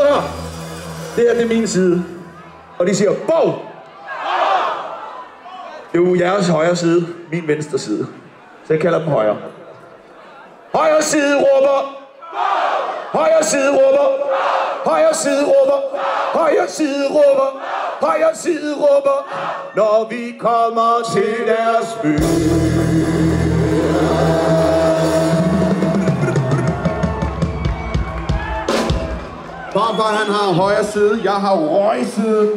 Prøv at høre. Det her, det er min side. Og de siger, bog! Det er jo jeres højre side, min venstre side. Så jeg kalder dem højre. Højre side råber! Højre side råber! Højre side råber! Højre side råber! Højre side råber! Når vi kommer til deres by. Farfar han har højre side, jeg har røg side.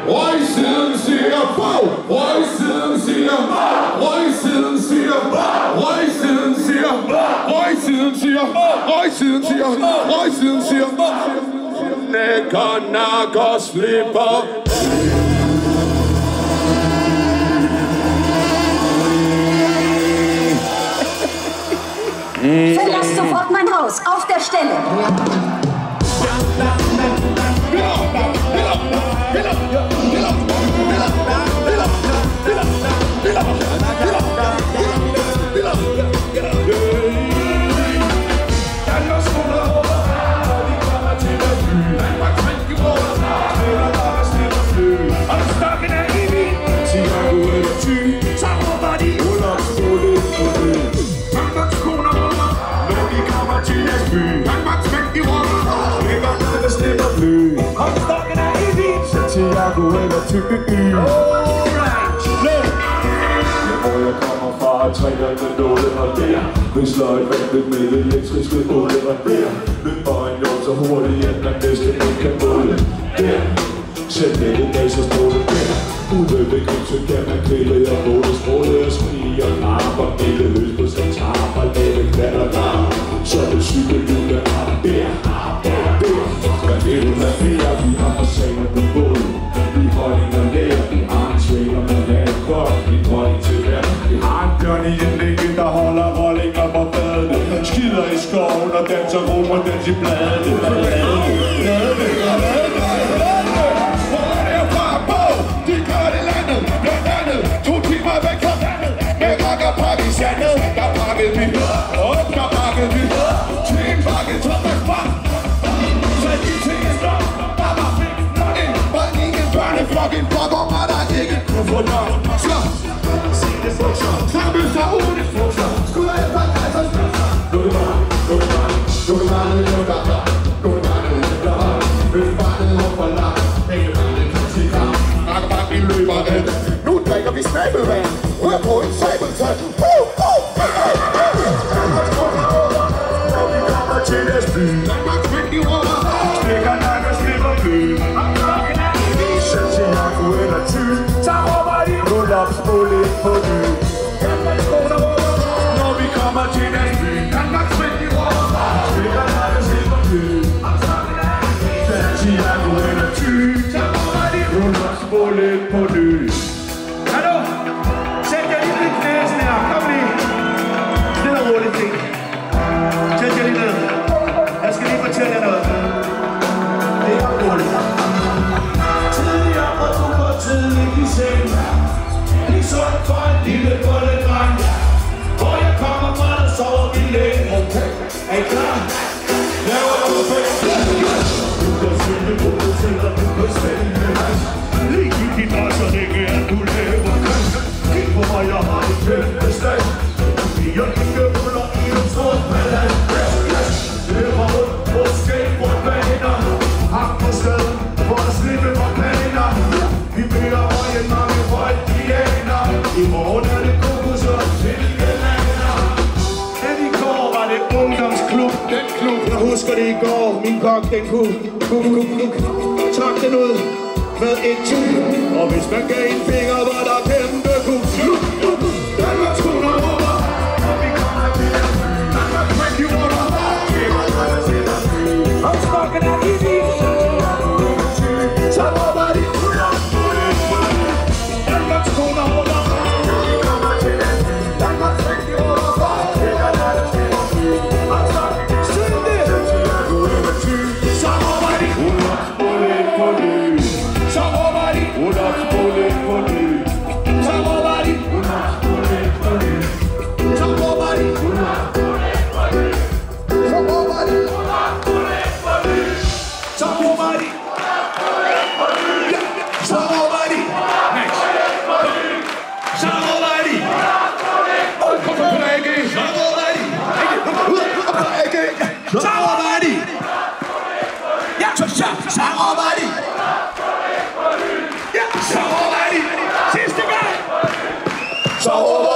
Røgsiden siger bag, røgsiden siger bag, røgsiden siger bag, røgsiden siger bag, røgsiden siger bag, røgsiden siger bag, røgsiden siger bag. Nækker, nakker, slipper. Verlass sofort mein Haus, auf der Stelle! Santiago eller Thy. Hvor jeg kommer fra, træner med noget og der. Hvis løg vandet med elektriske olie og der. Løb bare en jord så hurtigt, at man næsten ikke kan måle. Der, sæt med en dag så stråle der. Udvikling så kan man kvæle og måle stråle og skrige og narpe og melde løs på sin tarp og lave kvatter larm. Så det cykelhjul der har der. Hvad vil du have flere? Vi har fasaner på båden. Vi honning og lærer. Vi har en svænger med vandkort. En dronning til hver. Vi har en bjørn i en lægge, der holder rollinger på badene. Skider i skoven og danser rum og dans i bladene. Hvor er det fra på? De gør det landet. Blandt andet 2 timer væk fra landet. Med rock og pakke i sandet. Der pakkede vi. Der pakkede vi. Til en pakke Thomas Bach. Fucking fucker, der ikke kunne få nok. Så sig det frugter. Sammen så uden frugter. Skulle jeg bare kejser frugter. Lukke barnet, Hvis barnet hopper langt. Ikke barnet kan sige kram. Rakke i løber af. Nu drikker vi snabelvand. Rør på en sabeltand. Når vi kommer til deres by. Danmark kvind i rummer. Stikker nakker, slipper by. Santiago eller Thy. Så råber de rullopsmål ind på ny. Danmarks kroner råber, når vi kommer til deres by. Danmarks kvind i rummer. Stikker nakker, slipper by. Santiago eller Thy. Så råber de rullopsmål ind på ny. Hallo? Sæt jer lige ned i knæsen her. Kom lige. Det er roligt ting. Sæt jer lige ned. Jeg skal lige fortælle jer noget. Det er roligt. Tidligt i seng. Lige sådan for en lille bolledreng. Hvor jeg kommer fra, der sover vi længe. Er I klar? Laver jeg på fælde. Du kan finde på det til, og du kan spænde. Lige i dit også, det kan jeg, du laver køn. Kig på mig, jeg har et kæmpe slag. Jeg kigger ruller i en stor ballad. Løber rundt på skateboardbaner. Hak på stedet, for at slippe på planer. Vi bygger højen mange røddianer. I morgen er det kokos og silkelaner. Den i går var det ungdomsklub. Den klub, jeg husker det i går. Min kok, den kunne trak den ud med et tub. Og hvis man gav en finger, var der kæmpe kub. Danmarks kroner råber, og vi kommer til at by. Danmarks kvind i rummer. Vi kommer til at by. Og stokken er i din. Så råber de ruller. Danmarks kroner råber. Vi kommer til at by. Danmarks kvind i rummer. Vi kommer til at by. Og stokken er synd det. Så råber de ruller. Spollet på ny. Så råber de ruller. Spollet på ny. Så råber de Samarbejde! Ja, samarbejde! Ja, samarbejde! Sidste gang! Samarbejde!